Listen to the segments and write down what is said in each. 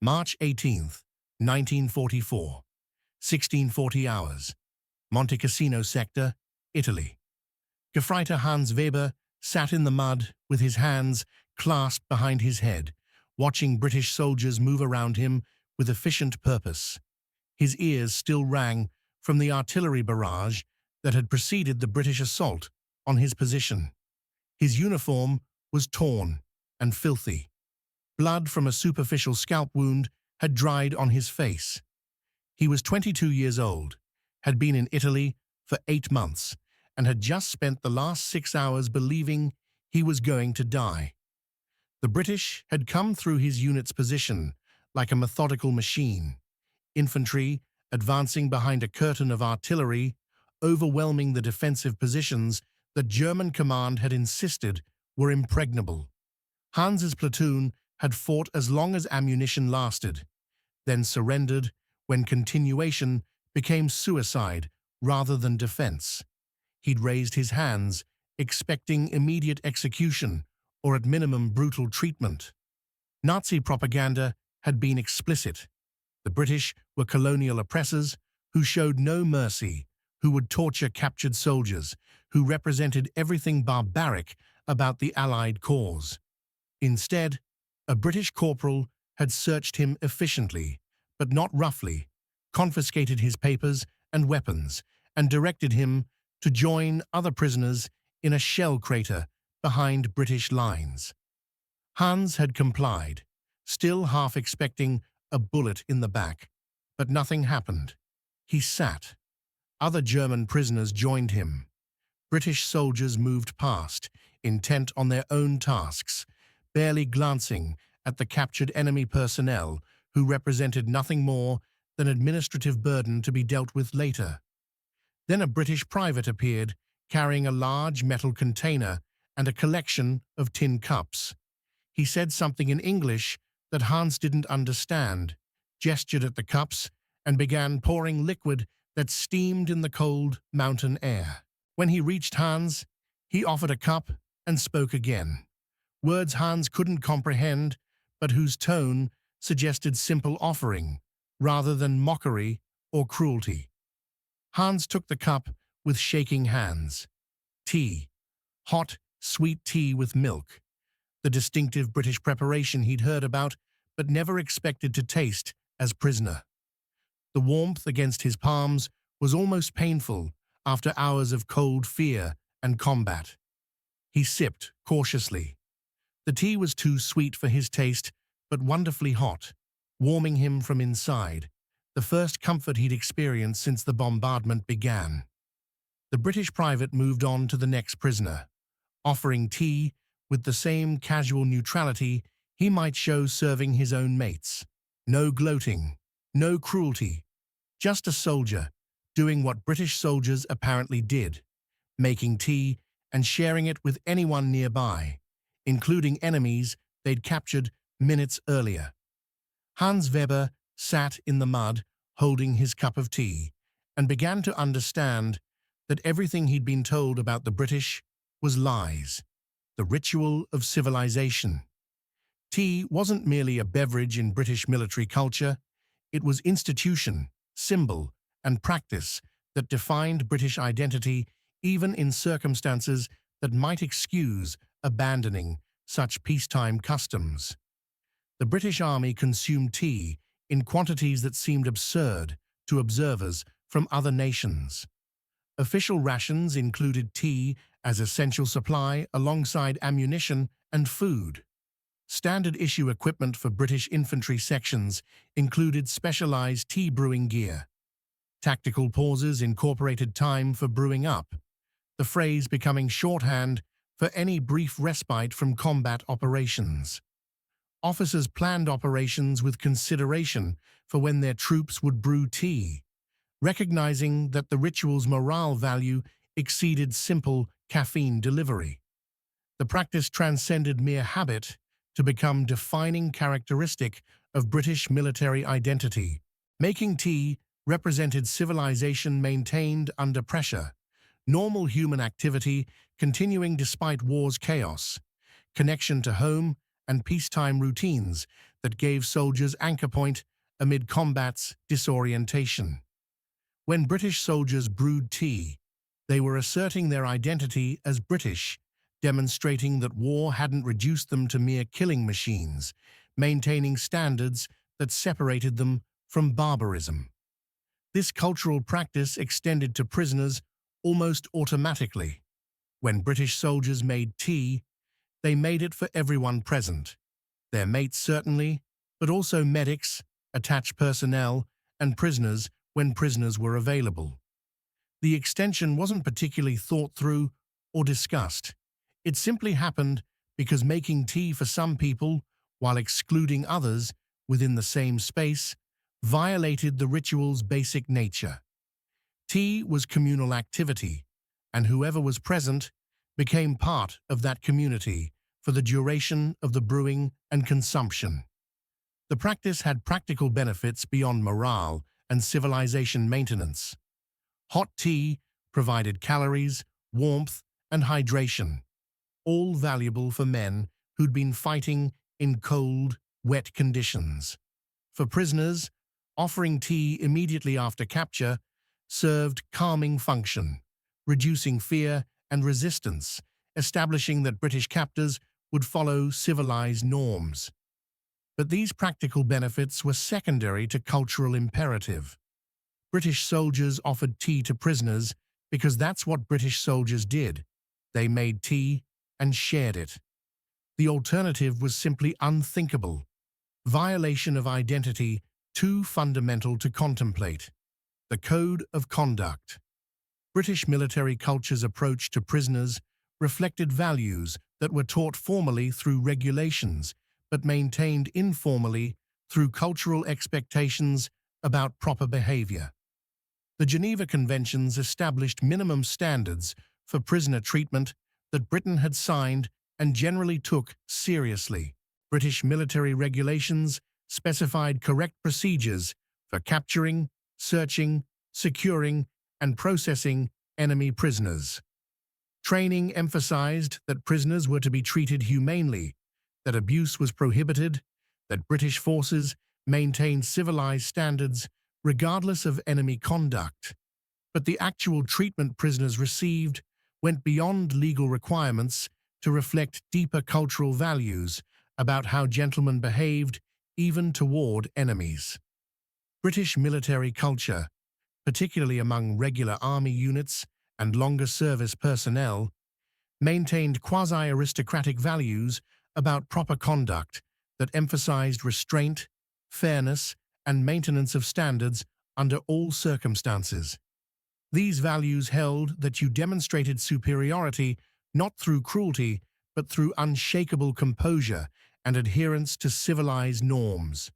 March 18th, 1944, 1640 hours, Monte Cassino sector, Italy. Gefreiter Hans Weber sat in the mud with his hands clasped behind his head, watching British soldiers move around him with efficient purpose. His ears still rang from the artillery barrage that had preceded the British assault on his position. His uniform was torn and filthy. Blood from a superficial scalp wound had dried on his face. He was 22 years old, had been in Italy for 8 months, and had just spent the last 6 hours believing he was going to die. The British had come through his unit's position like a methodical machine, infantry advancing behind a curtain of artillery, overwhelming the defensive positions that German command had insisted were impregnable. Hans's platoon had fought as long as ammunition lasted, then surrendered when continuation became suicide rather than defense. He'd raised his hands, expecting immediate execution or at minimum brutal treatment. Nazi propaganda had been explicit. The British were colonial oppressors who showed no mercy, who would torture captured soldiers, who represented everything barbaric about the Allied cause. Instead, a British corporal had searched him efficiently, but not roughly, confiscated his papers and weapons, and directed him to join other prisoners in a shell crater behind British lines. Hans had complied, still half expecting a bullet in the back, but nothing happened. He sat. Other German prisoners joined him. British soldiers moved past, intent on their own tasks, barely glancing at the captured enemy personnel who represented nothing more than administrative burden to be dealt with later. Then a British private appeared, carrying a large metal container and a collection of tin cups. He said something in English that Hans didn't understand, gestured at the cups, and began pouring liquid that steamed in the cold mountain air. When he reached Hans, he offered a cup and spoke again. Words Hans couldn't comprehend, but whose tone suggested simple offering, rather than mockery or cruelty. Hans took the cup with shaking hands. Tea. Hot, sweet tea with milk. The distinctive British preparation he'd heard about, but never expected to taste as prisoner. The warmth against his palms was almost painful after hours of cold fear and combat. He sipped cautiously. The tea was too sweet for his taste, but wonderfully hot, warming him from inside, the first comfort he'd experienced since the bombardment began. The British private moved on to the next prisoner, offering tea with the same casual neutrality he might show serving his own mates. No gloating, no cruelty, just a soldier doing what British soldiers apparently did, making tea and sharing it with anyone nearby, including enemies they'd captured minutes earlier. Hans Weber sat in the mud, holding his cup of tea, and began to understand that everything he'd been told about the British was lies, the ritual of civilization. Tea wasn't merely a beverage in British military culture, it was institution, symbol, and practice that defined British identity even in circumstances that might excuse abandoning such peacetime customs. The British Army consumed tea in quantities that seemed absurd to observers from other nations. Official rations included tea as essential supply alongside ammunition and food. Standard-issue equipment for British infantry sections included specialized tea brewing gear. Tactical pauses incorporated time for brewing up, the phrase becoming shorthand for any brief respite from combat operations. Officers planned operations with consideration for when their troops would brew tea, recognizing that the ritual's morale value exceeded simple caffeine delivery. The practice transcended mere habit to become defining characteristic of British military identity. Making tea represented civilization maintained under pressure, normal human activity continuing despite war's chaos, connection to home and peacetime routines that gave soldiers anchor point amid combat's disorientation. When British soldiers brewed tea, they were asserting their identity as British, demonstrating that war hadn't reduced them to mere killing machines, maintaining standards that separated them from barbarism. This cultural practice extended to prisoners almost automatically. When British soldiers made tea, they made it for everyone present. Their mates certainly, but also medics, attached personnel, and prisoners when prisoners were available. The extension wasn't particularly thought through or discussed. It simply happened because making tea for some people, while excluding others within the same space, violated the ritual's basic nature. Tea was communal activity, and whoever was present became part of that community for the duration of the brewing and consumption. The practice had practical benefits beyond morale and civilization maintenance. Hot tea provided calories, warmth, and hydration, all valuable for men who'd been fighting in cold, wet conditions. For prisoners, offering tea immediately after capture served calming function, reducing fear and resistance, establishing that British captors would follow civilized norms. But these practical benefits were secondary to cultural imperative. British soldiers offered tea to prisoners because that's what British soldiers did. They made tea and shared it. The alternative was simply unthinkable. Violation of identity too fundamental to contemplate. The Code of Conduct. British military culture's approach to prisoners reflected values that were taught formally through regulations, but maintained informally through cultural expectations about proper behavior. The Geneva Conventions established minimum standards for prisoner treatment that Britain had signed and generally took seriously. British military regulations specified correct procedures for capturing, searching, securing, and processing enemy prisoners. Training emphasized that prisoners were to be treated humanely, that abuse was prohibited, that British forces maintained civilized standards regardless of enemy conduct. But the actual treatment prisoners received went beyond legal requirements to reflect deeper cultural values about how gentlemen behaved even toward enemies. British military culture, particularly among regular army units and longer service personnel, maintained quasi-aristocratic values about proper conduct that emphasized restraint, fairness, and maintenance of standards under all circumstances. These values held that you demonstrated superiority not through cruelty, but through unshakable composure and adherence to civilized norms.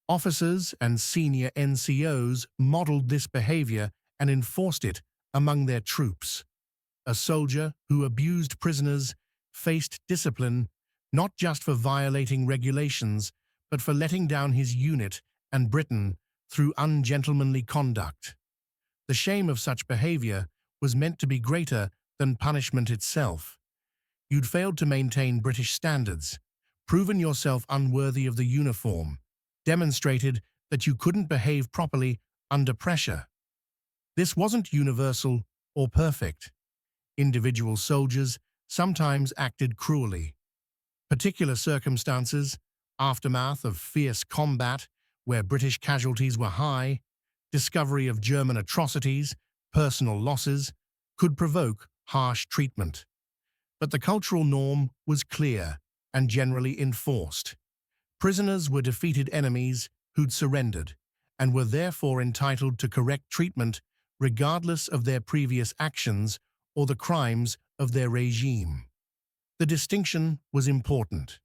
Officers and senior NCOs modeled this behavior and enforced it among their troops. A soldier who abused prisoners faced discipline not just for violating regulations, but for letting down his unit and Britain through ungentlemanly conduct. The shame of such behavior was meant to be greater than punishment itself. You'd failed to maintain British standards, proven yourself unworthy of the uniform, demonstrated that you couldn't behave properly under pressure. This wasn't universal or perfect. Individual soldiers sometimes acted cruelly. Particular circumstances, aftermath of fierce combat where British casualties were high, discovery of German atrocities, personal losses, could provoke harsh treatment. But the cultural norm was clear and generally enforced. Prisoners were defeated enemies who'd surrendered and were therefore entitled to correct treatment regardless of their previous actions or the crimes of their regime. The distinction was important.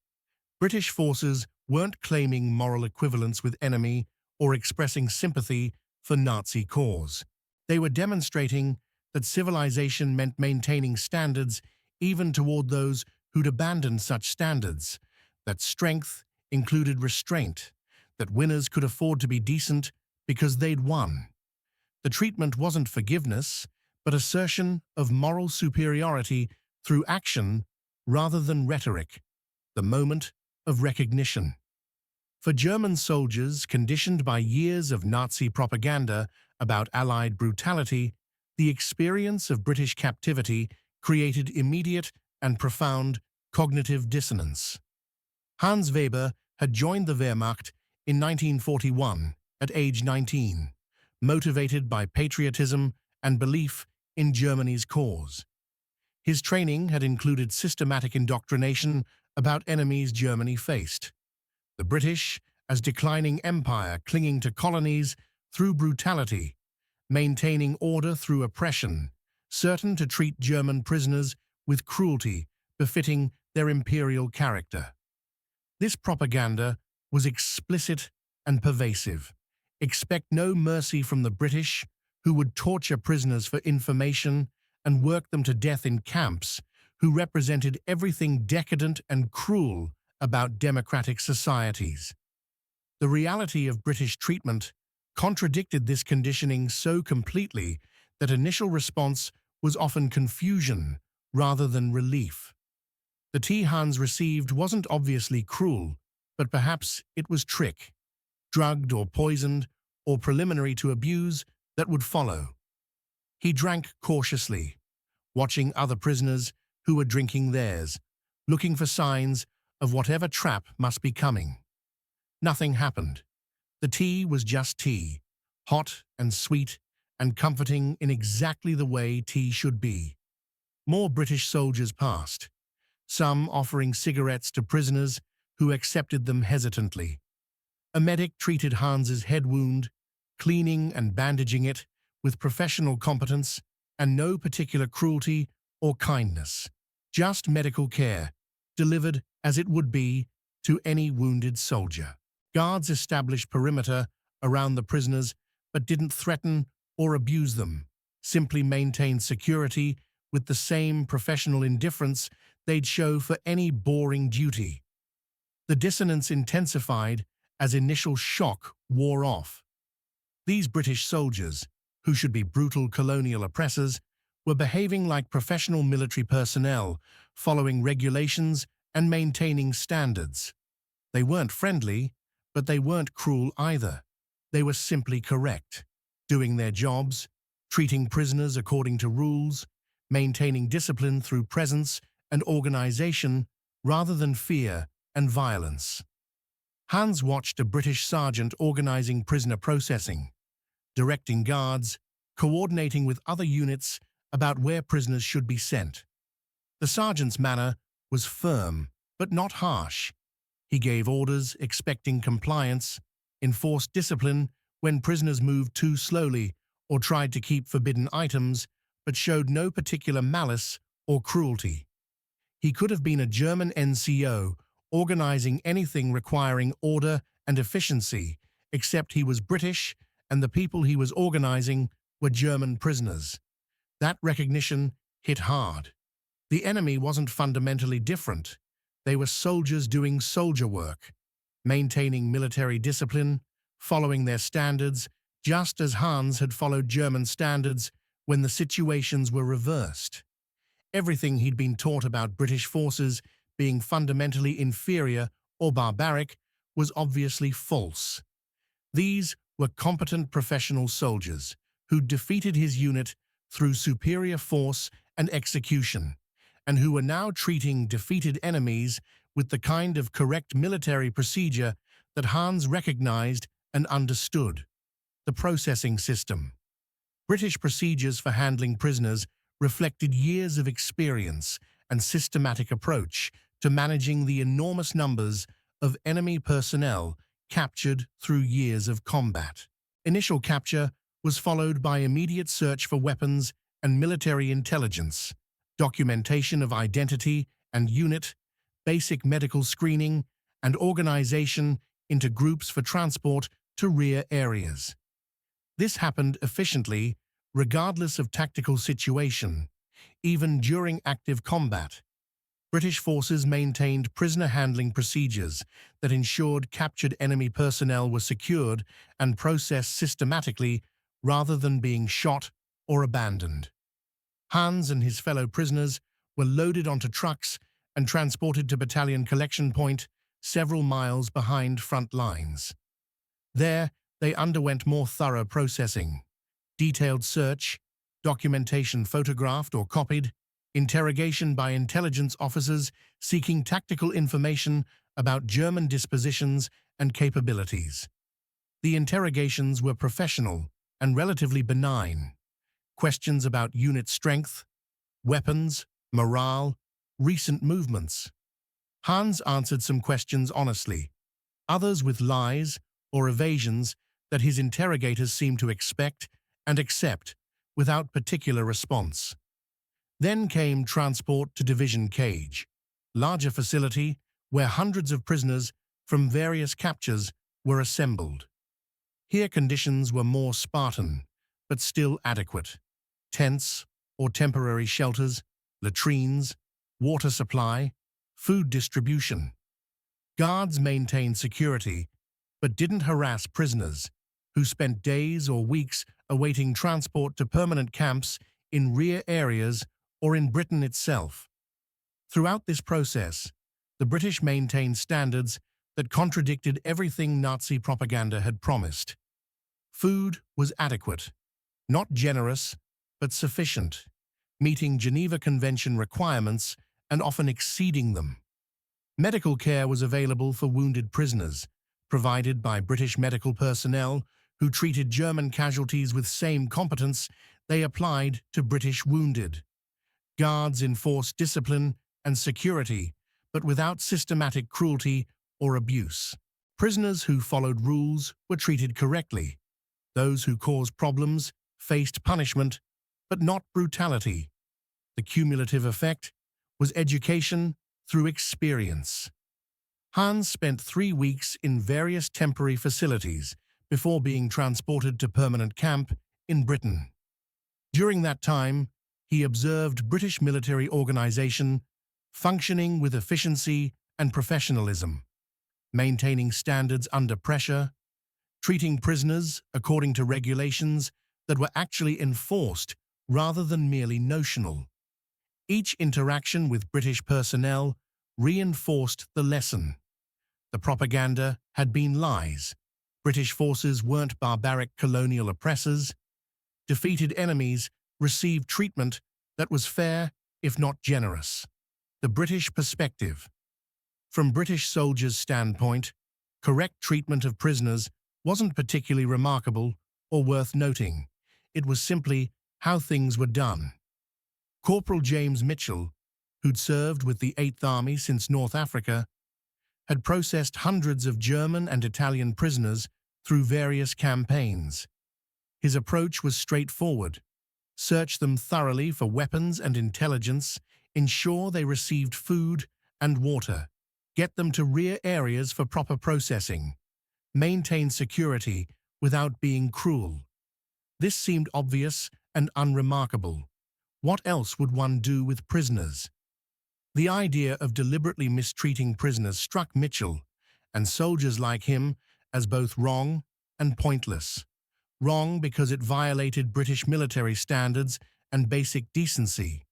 British forces weren't claiming moral equivalence with enemy or expressing sympathy for Nazi cause. They were demonstrating that civilization meant maintaining standards even toward those who'd abandoned such standards, that strength included restraint, that winners could afford to be decent because they'd won. The treatment wasn't forgiveness, but assertion of moral superiority through action rather than rhetoric, the moment of recognition. For German soldiers conditioned by years of Nazi propaganda about Allied brutality, the experience of British captivity created immediate and profound cognitive dissonance. Hans Weber had joined the Wehrmacht in 1941 at age 19, motivated by patriotism and belief in Germany's cause. His training had included systematic indoctrination about enemies Germany faced. The British, as declining empire clinging to colonies through brutality, maintaining order through oppression, certain to treat German prisoners with cruelty befitting their imperial character. This propaganda was explicit and pervasive. Expect no mercy from the British, who would torture prisoners for information and work them to death in camps, who represented everything decadent and cruel about democratic societies. The reality of British treatment contradicted this conditioning so completely that initial response was often confusion rather than relief. The tea Hans received wasn't obviously cruel, but perhaps it was trick, drugged or poisoned, or preliminary to abuse that would follow. He drank cautiously, watching other prisoners who were drinking theirs, looking for signs of whatever trap must be coming. Nothing happened. The tea was just tea, hot and sweet and comforting in exactly the way tea should be. More British soldiers passed, some offering cigarettes to prisoners who accepted them hesitantly. A medic treated Hans's head wound, cleaning and bandaging it with professional competence and no particular cruelty or kindness. Just medical care, delivered as it would be to any wounded soldier. Guards established perimeter around the prisoners but didn't threaten or abuse them, simply maintained security with the same professional indifference they'd show for any boring duty. The dissonance intensified as initial shock wore off. These British soldiers, who should be brutal colonial oppressors, were behaving like professional military personnel, following regulations and maintaining standards. They weren't friendly, but they weren't cruel either. They were simply correct, doing their jobs, treating prisoners according to rules, maintaining discipline through presence and organization rather than fear and violence. Hans watched a British sergeant organizing prisoner processing, directing guards, coordinating with other units about where prisoners should be sent. The sergeant's manner was firm, but not harsh. He gave orders expecting compliance, enforced discipline when prisoners moved too slowly or tried to keep forbidden items, but showed no particular malice or cruelty. He could have been a German NCO organizing anything requiring order and efficiency, except he was British and the people he was organizing were German prisoners. That recognition hit hard. The enemy wasn't fundamentally different. They were soldiers doing soldier work, maintaining military discipline, following their standards, just as Hans had followed German standards when the situations were reversed. Everything he'd been taught about British forces being fundamentally inferior or barbaric was obviously false. These were competent professional soldiers who defeated his unit through superior force and execution, and who were now treating defeated enemies with the kind of correct military procedure that Hans recognized and understood: the processing system. British procedures for handling prisoners reflected years of experience and systematic approach to managing the enormous numbers of enemy personnel captured through years of combat. Initial capture was followed by immediate search for weapons and military intelligence, documentation of identity and unit, basic medical screening, and organization into groups for transport to rear areas. This happened efficiently, regardless of tactical situation. Even during active combat, British forces maintained prisoner handling procedures that ensured captured enemy personnel were secured and processed systematically rather than being shot or abandoned. Hans and his fellow prisoners were loaded onto trucks and transported to battalion collection point, several miles behind front lines. There, they underwent more thorough processing, detailed search, documentation photographed or copied, interrogation by intelligence officers seeking tactical information about German dispositions and capabilities. The interrogations were professional and relatively benign. Questions about unit strength, weapons, morale, recent movements. Hans answered some questions honestly, others with lies or evasions that his interrogators seemed to expect and accept without particular response. Then came transport to Division Cage, larger facility where hundreds of prisoners from various captures were assembled. Here conditions were more Spartan, but still adequate. Tents or temporary shelters, latrines, water supply, food distribution. Guards maintained security, but didn't harass prisoners, who spent days or weeks awaiting transport to permanent camps in rear areas or in Britain itself. Throughout this process, the British maintained standards that contradicted everything Nazi propaganda had promised. Food was adequate, not generous, but sufficient, meeting Geneva Convention requirements and often exceeding them. Medical care was available for wounded prisoners, provided by British medical personnel who treated German casualties with same competence they applied to British wounded. Guards enforced discipline and security, but without systematic cruelty or abuse. Prisoners who followed rules were treated correctly. Those who caused problems faced punishment, but not brutality. The cumulative effect was education through experience. Hans spent 3 weeks in various temporary facilities before being transported to permanent camp in Britain. During that time, he observed British military organization functioning with efficiency and professionalism, maintaining standards under pressure, treating prisoners according to regulations that were actually enforced rather than merely notional. Each interaction with British personnel reinforced the lesson. The propaganda had been lies. British forces weren't barbaric colonial oppressors. Defeated enemies received treatment that was fair, if not generous. The British perspective. From British soldiers' standpoint, correct treatment of prisoners wasn't particularly remarkable or worth noting. It was simply how things were done. Corporal James Mitchell, who'd served with the 8th Army since North Africa, had processed hundreds of German and Italian prisoners through various campaigns. His approach was straightforward. Search them thoroughly for weapons and intelligence, ensure they received food and water, get them to rear areas for proper processing, maintain security without being cruel. This seemed obvious and unremarkable. What else would one do with prisoners? The idea of deliberately mistreating prisoners struck Mitchell and soldiers like him as both wrong and pointless. Wrong because it violated British military standards and basic decency.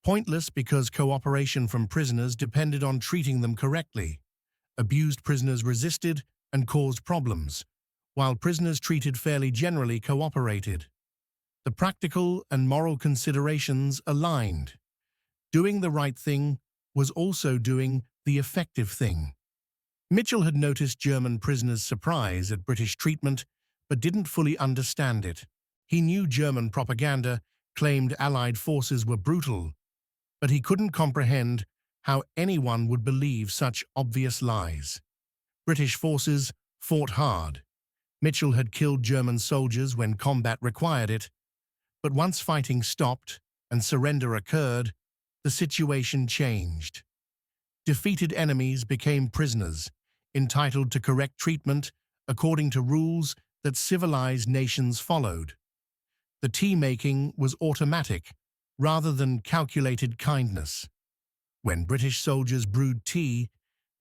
Pointless because cooperation from prisoners depended on treating them correctly. Abused prisoners resisted and caused problems, while prisoners treated fairly generally cooperated. The practical and moral considerations aligned. Doing the right thing was also doing the effective thing. Mitchell had noticed German prisoners' surprise at British treatment, but didn't fully understand it. He knew German propaganda claimed Allied forces were brutal, but he couldn't comprehend how anyone would believe such obvious lies. British forces fought hard. Mitchell had killed German soldiers when combat required it, but once fighting stopped and surrender occurred, the situation changed. Defeated enemies became prisoners, entitled to correct treatment according to rules that civilized nations followed. The tea-making was automatic, rather than calculated kindness. When British soldiers brewed tea,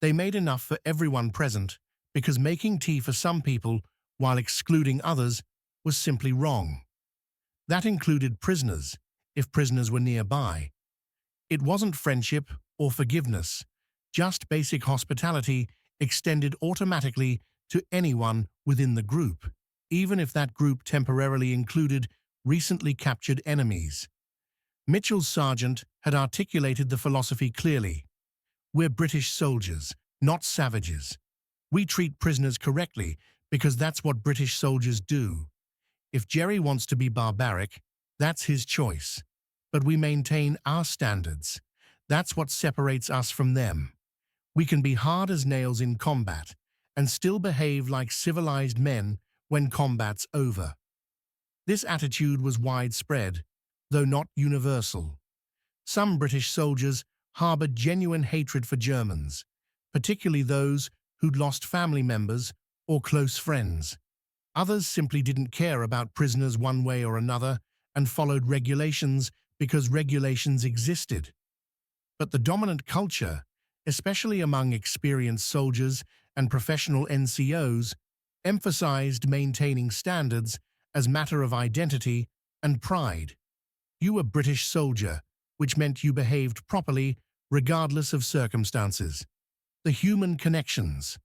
they made enough for everyone present because making tea for some people while excluding others was simply wrong. That included prisoners, if prisoners were nearby. It wasn't friendship or forgiveness, just basic hospitality extended automatically to anyone within the group, even if that group temporarily included recently captured enemies. Mitchell's sergeant had articulated the philosophy clearly. We're British soldiers, not savages. We treat prisoners correctly because that's what British soldiers do. If Jerry wants to be barbaric, that's his choice. But we maintain our standards. That's what separates us from them. We can be hard as nails in combat and still behave like civilized men when combat's over. This attitude was widespread, though not universal. Some British soldiers harbored genuine hatred for Germans, particularly those who'd lost family members or close friends. Others simply didn't care about prisoners one way or another and followed regulations because regulations existed. But the dominant culture, especially among experienced soldiers and professional NCOs, emphasized maintaining standards as matter of identity and pride. You were British soldier, which meant you behaved properly regardless of circumstances. The human connections.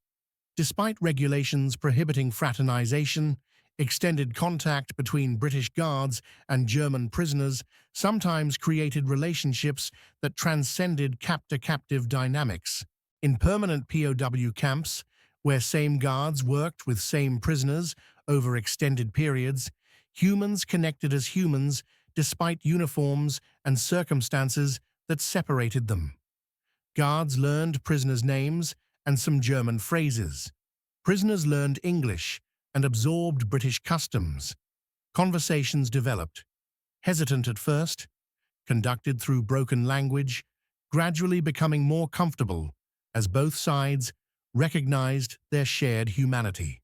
Despite regulations prohibiting fraternization, extended contact between British guards and German prisoners sometimes created relationships that transcended captor-captive dynamics. In permanent POW camps, where same guards worked with same prisoners over extended periods, humans connected as humans despite uniforms and circumstances that separated them. Guards learned prisoners' names and some German phrases. Prisoners learned English and absorbed British customs. Conversations developed, hesitant at first, conducted through broken language, gradually becoming more comfortable as both sides recognized their shared humanity.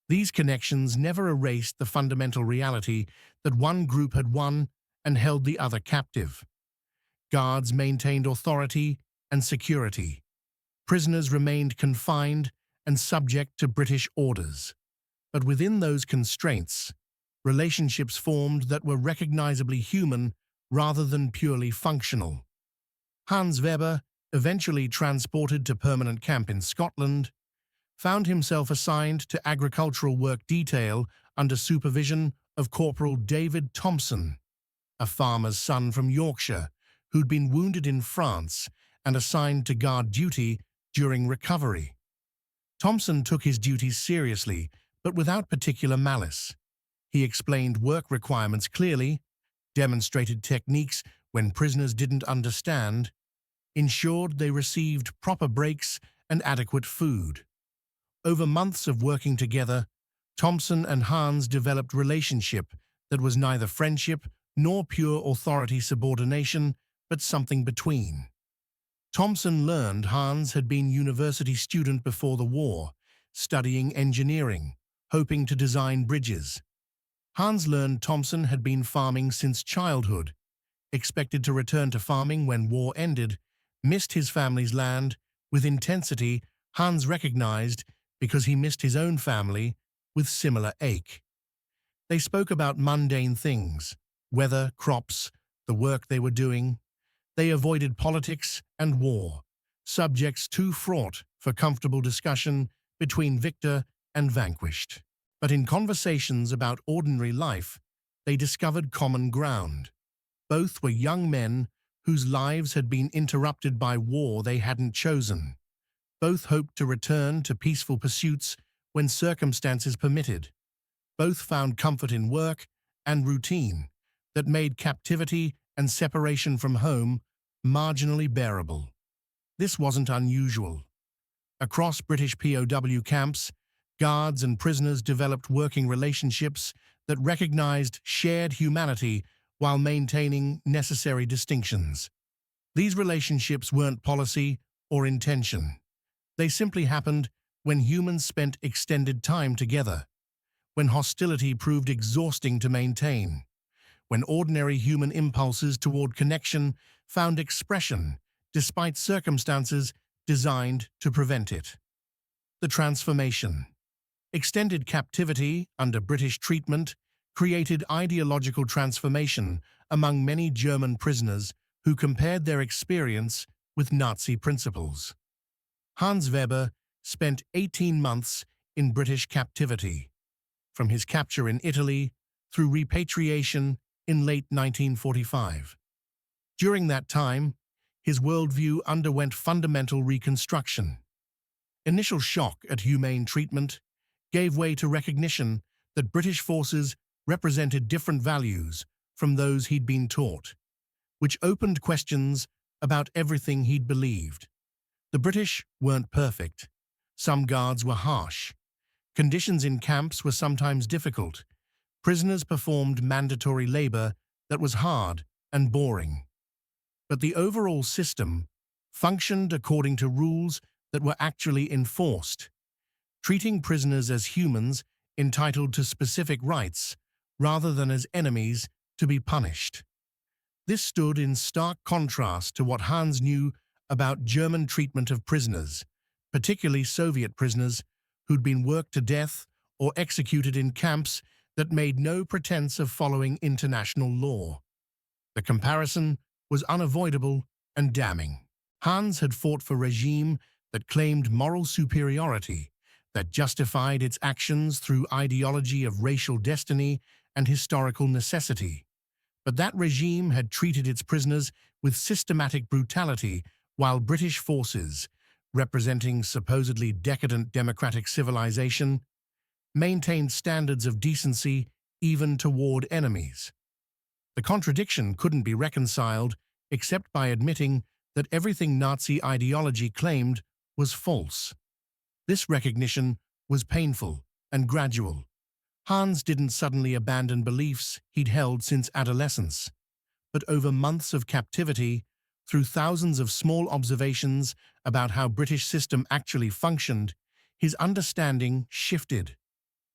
These connections never erased the fundamental reality that one group had won and held the other captive. Guards maintained authority and security. Prisoners remained confined and subject to British orders. But within those constraints, relationships formed that were recognizably human rather than purely functional. Hans Weber, eventually transported to permanent camp in Scotland, found himself assigned to agricultural work detail under supervision of Corporal David Thompson, a farmer's son from Yorkshire who'd been wounded in France and assigned to guard duty during recovery. Thompson took his duties seriously, but without particular malice. He explained work requirements clearly, demonstrated techniques when prisoners didn't understand, ensured they received proper breaks and adequate food. Over months of working together, Thompson and Hans developed relationship that was neither friendship nor pure authority subordination, but something between. Thompson learned Hans had been university student before the war, studying engineering, hoping to design bridges. Hans learned Thompson had been farming since childhood, expected to return to farming when war ended, missed his family's land with intensity Hans recognized because he missed his own family with similar ache. They spoke about mundane things, weather, crops, the work they were doing. They avoided politics and war, subjects too fraught for comfortable discussion between victor and vanquished. But in conversations about ordinary life, they discovered common ground. Both were young men whose lives had been interrupted by war they hadn't chosen. Both hoped to return to peaceful pursuits when circumstances permitted. Both found comfort in work and routine that made captivity and separation from home marginally bearable. This wasn't unusual. Across British POW camps, guards and prisoners developed working relationships that recognized shared humanity while maintaining necessary distinctions. These relationships weren't policy or intention. They simply happened when humans spent extended time together, when hostility proved exhausting to maintain, when ordinary human impulses toward connection found expression despite circumstances designed to prevent it. The transformation. Extended captivity under British treatment created ideological transformation among many German prisoners who compared their experience with Nazi principles. Hans Weber spent 18 months in British captivity, from his capture in Italy through repatriation in late 1945. During that time, his worldview underwent fundamental reconstruction. Initial shock at humane treatment gave way to recognition that British forces represented different values from those he'd been taught, which opened questions about everything he'd believed. The British weren't perfect. Some guards were harsh. Conditions in camps were sometimes difficult. Prisoners performed mandatory labor that was hard and boring. But the overall system functioned according to rules that were actually enforced, treating prisoners as humans entitled to specific rights rather than as enemies to be punished. This stood in stark contrast to what Hans knew about German treatment of prisoners, particularly Soviet prisoners who'd been worked to death or executed in camps that made no pretense of following international law. The comparison was unavoidable and damning. Hans had fought for a regime that claimed moral superiority, that justified its actions through ideology of racial destiny and historical necessity. But that regime had treated its prisoners with systematic brutality, while British forces, representing supposedly decadent democratic civilization, maintained standards of decency even toward enemies. The contradiction couldn't be reconciled except by admitting that everything Nazi ideology claimed was false. This recognition was painful and gradual. Hans didn't suddenly abandon beliefs he'd held since adolescence, but over months of captivity, through thousands of small observations about how British system actually functioned, his understanding shifted.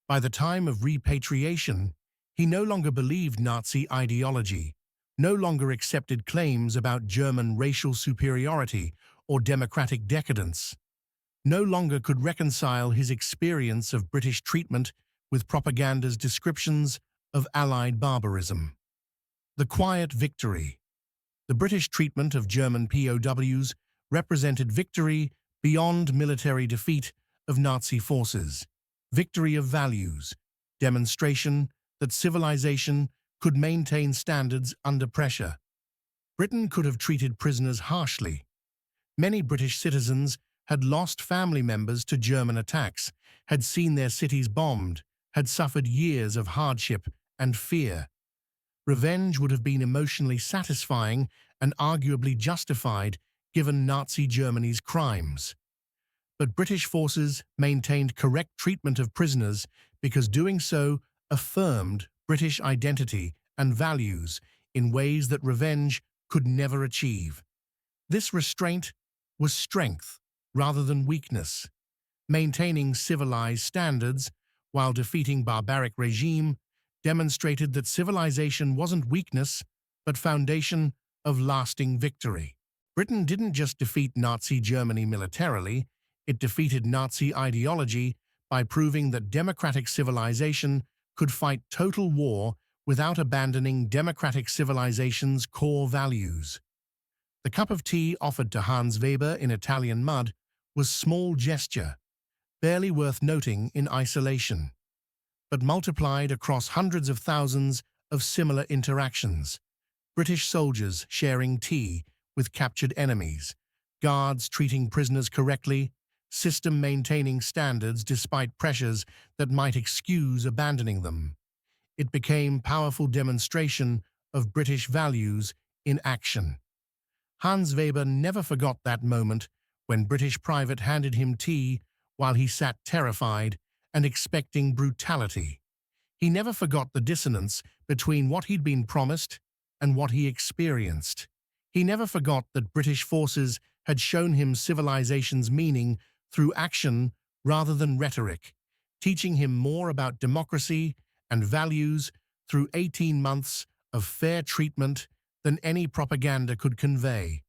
By the time of repatriation, he no longer believed Nazi ideology, no longer accepted claims about German racial superiority or democratic decadence, no longer could reconcile his experience of British treatment with propaganda's descriptions of Allied barbarism. The quiet victory. The British treatment of German POWs represented victory beyond military defeat of Nazi forces, victory of values, demonstration that civilization could maintain standards under pressure. Britain could have treated prisoners harshly. Many British citizens had lost family members to German attacks, had seen their cities bombed, had suffered years of hardship and fear. Revenge would have been emotionally satisfying and arguably justified given Nazi Germany's crimes. But British forces maintained correct treatment of prisoners because doing so affirmed British identity and values in ways that revenge could never achieve. This restraint was strength rather than weakness. Maintaining civilized standards while defeating barbaric regime demonstrated that civilization wasn't weakness, but foundation of lasting victory. Britain didn't just defeat Nazi Germany militarily, it defeated Nazi ideology by proving that democratic civilization could fight total war without abandoning democratic civilization's core values. The cup of tea offered to Hans Weber in Italian mud was small gesture, barely worth noting in isolation, but multiplied across hundreds of thousands of similar interactions. British soldiers sharing tea with captured enemies, guards treating prisoners correctly, system maintaining standards despite pressures that might excuse abandoning them. It became powerful demonstration of British values in action. Hans Weber never forgot that moment when British private handed him tea while he sat terrified and expecting brutality. He never forgot the dissonance between what he'd been promised and what he experienced. He never forgot that British forces had shown him civilization's meaning through action rather than rhetoric, teaching him more about democracy and values through 18 months of fair treatment than any propaganda could convey.